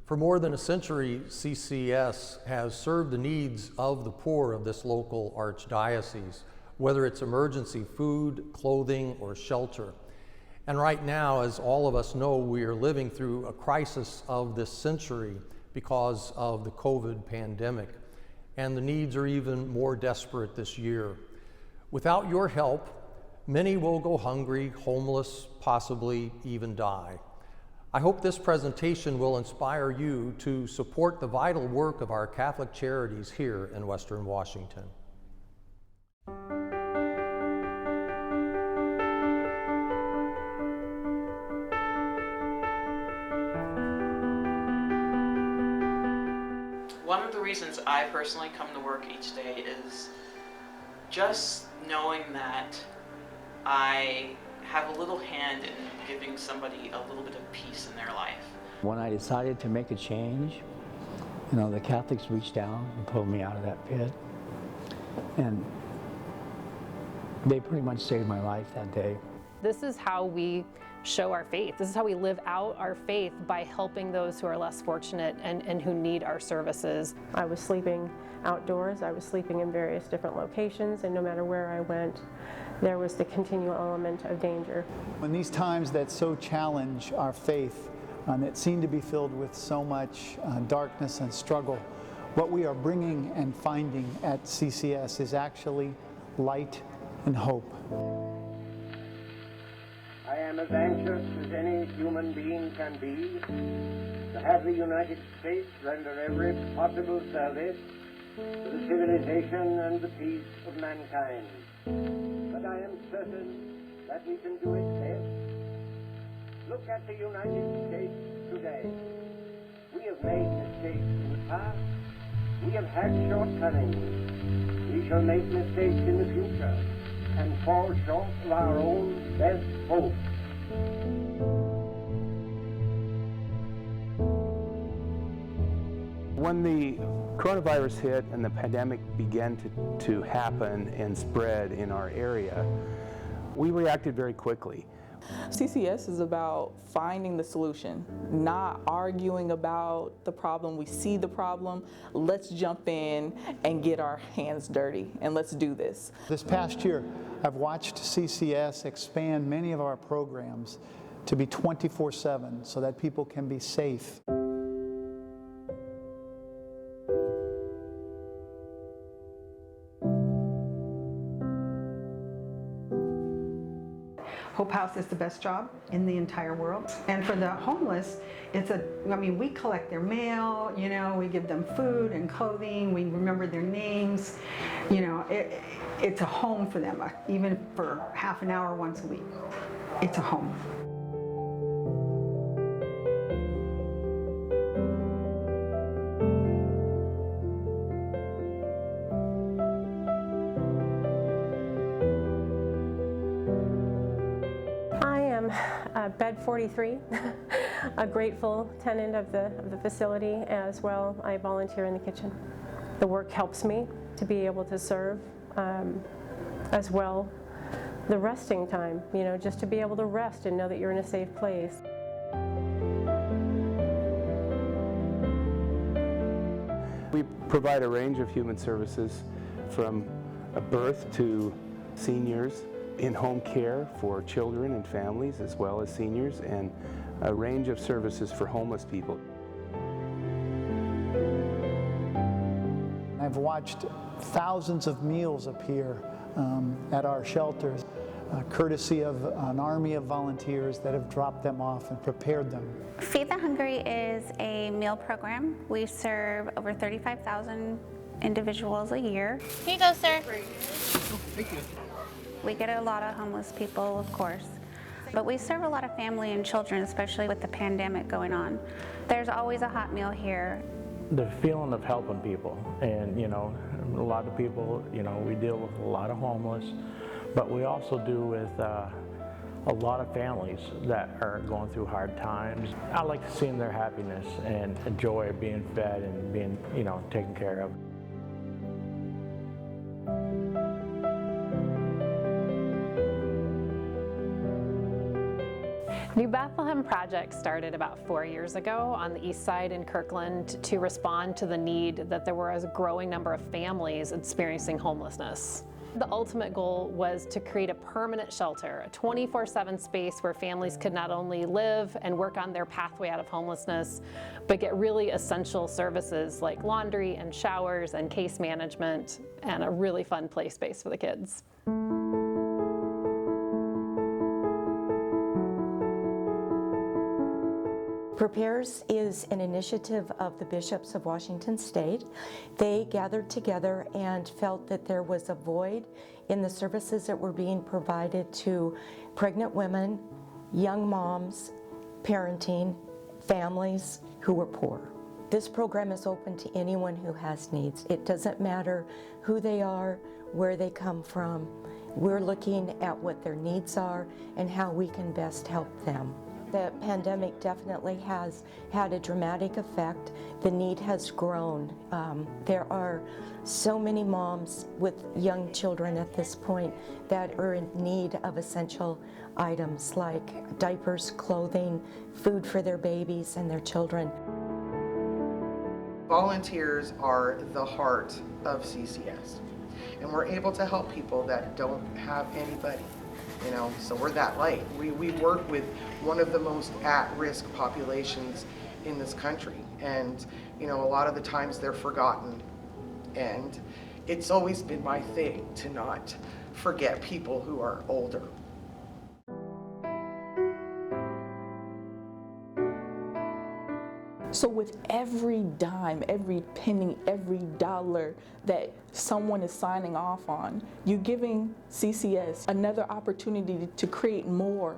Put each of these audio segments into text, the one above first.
For more than a century, CCS has served the needs of the poor of this local archdiocese, whether it's emergency food, clothing, or shelter. And right now, as all of us know, we are living through a crisis of this century because of the COVID pandemic, and the needs are even more desperate this year. Without your help, many will go hungry, homeless, possibly even die. I hope this presentation will inspire you to support the vital work of our Catholic charities here in Western Washington. One of the reasons I personally come to work each day is just knowing that I have a little hand in giving somebody a little bit of peace in their life. When I decided to make a change, the Catholics reached down and pulled me out of that pit. And they pretty much saved my life that day. This is how we show our faith. This is how we live out our faith, by helping those who are less fortunate and who need our services. I was sleeping outdoors, I was sleeping in various different locations, and no matter where I went, there was the continual element of danger. In these times that so challenge our faith, that seem to be filled with so much darkness and struggle, what we are bringing and finding at CCS is actually light and hope. I am as anxious as any human being can be to have the United States render every possible service to the civilization and the peace of mankind. But I am certain that we can do it best. Look at the United States today. We have made mistakes in the past. We have had shortcomings. We shall make mistakes in the future and fall short of our own best hope. When the coronavirus hit and the pandemic began to happen and spread in our area, we reacted very quickly. CCS is about finding the solution, not arguing about the problem. We see the problem, let's jump in and get our hands dirty, and let's do this. This past year, I've watched CCS expand many of our programs to be 24/7 so that people can be safe. Hope House is the best job in the entire world. And for the homeless, we collect their mail, we give them food and clothing, we remember their names. It's a home for them, even for half an hour once a week. It's a home. Bed 43, a grateful tenant of the facility as well. I volunteer in the kitchen. The work helps me to be able to serve as well. The resting time, just to be able to rest and know that you're in a safe place. We provide a range of human services from a birth to seniors, in-home care for children and families as well as seniors, and a range of services for homeless people. I've watched thousands of meals appear at our shelters, courtesy of an army of volunteers that have dropped them off and prepared them. Feed the Hungry is a meal program. We serve over 35,000 individuals a year. Here you go, sir. Thank you. We get a lot of homeless people, of course, but we serve a lot of family and children, especially with the pandemic going on. There's always a hot meal here. The feeling of helping people, and a lot of people, we deal with a lot of homeless, but we also do with a lot of families that are going through hard times. I like to see their happiness and joy of being fed and being, taken care of. New Bethlehem Project started about 4 years ago on the east side in Kirkland to respond to the need that there was a growing number of families experiencing homelessness. The ultimate goal was to create a permanent shelter, a 24/7 space where families could not only live and work on their pathway out of homelessness, but get really essential services like laundry and showers and case management, and a really fun play space for the kids. Prepares is an initiative of the bishops of Washington State. They gathered together and felt that there was a void in the services that were being provided to pregnant women, young moms, parenting, families who were poor. This program is open to anyone who has needs. It doesn't matter who they are, where they come from. We're looking at what their needs are and how we can best help them. The pandemic definitely has had a dramatic effect. The need has grown. There are so many moms with young children at this point that are in need of essential items like diapers, clothing, food for their babies and their children. Volunteers are the heart of CCS, and we're able to help people that don't have anybody. So we're that light. We work with one of the most at-risk populations in this country, and a lot of the times they're forgotten, and it's always been my thing to not forget people who are older. So with every dime, every penny, every dollar that someone is signing off on, you're giving CCS another opportunity to create more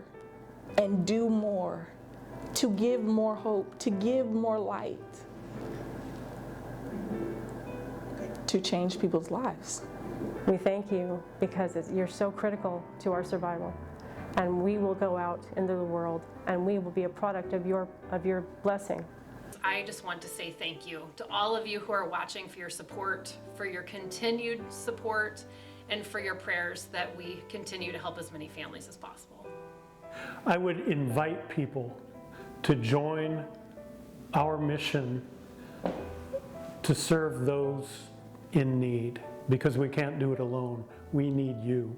and do more, to give more hope, to give more light, to change people's lives. We thank you because you're so critical to our survival. And we will go out into the world and we will be a product of your blessing. I just want to say thank you to all of you who are watching for your support, for your continued support, and for your prayers that we continue to help as many families as possible. I would invite people to join our mission to serve those in need, because we can't do it alone. We need you.